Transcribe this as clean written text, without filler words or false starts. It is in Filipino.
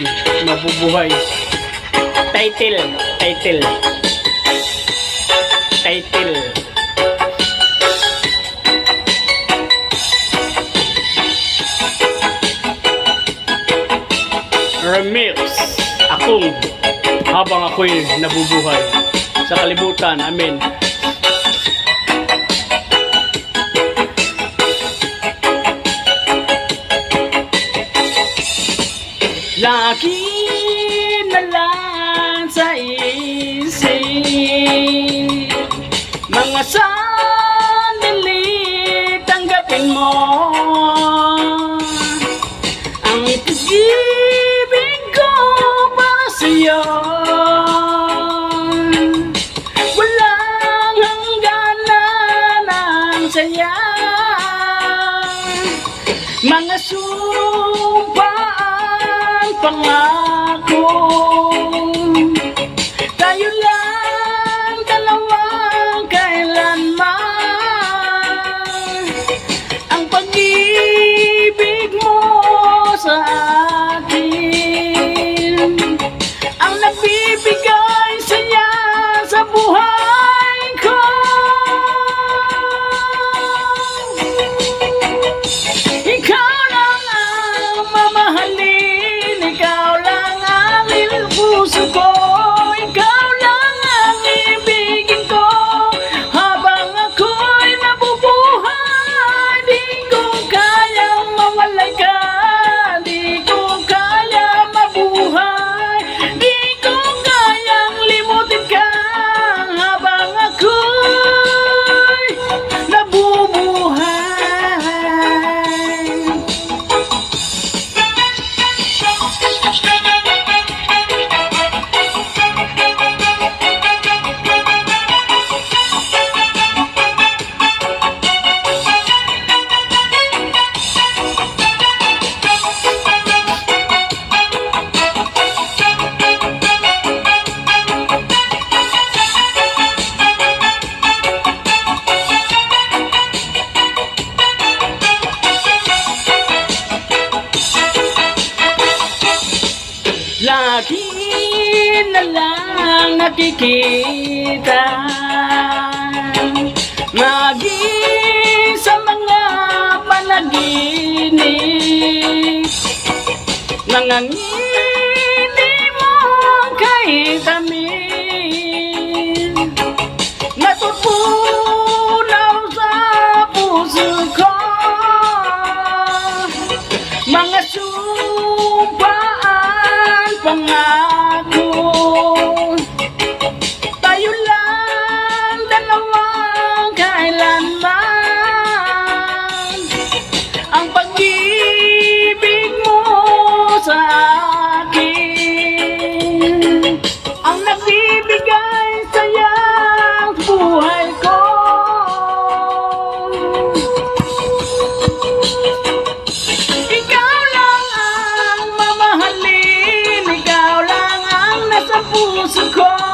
ako'y mabubuhay. Title. Remix. Akong habang ako'y nabubuhay sa kalibutan. Amen. Lagi na lang sa isip mga sandali, tanggapin mo ang pag-ibig ko para sa'yo. Walang hangganan ang saya, mga pangako, tayo lang dalawang kailanman. Ang pag-ibig mo sa akin ang nagbibigay saya sa buhay ko. Ikaw lang ang mamahalin, ikaw lang ang puso ko, ikaw lang ang ibigin ko habang ako'y nabubuhay. Di ko kayang mawalay ka, di ko kaya mabuhay, di ko kayang limutin ka habang ako'y nabubuhay. Lagi na lang nakikita, maging sa mga panaginip, nangangini mo kay tamin, natutunaw sa puso ko, mga pangako, tayo lang dalawang kailanman. Ang pag-ibig mo sa akin ang nagbibigay saya sa buhay ko. Ikaw lang ang mamahalin, ikaw lang ang nasa puso ko.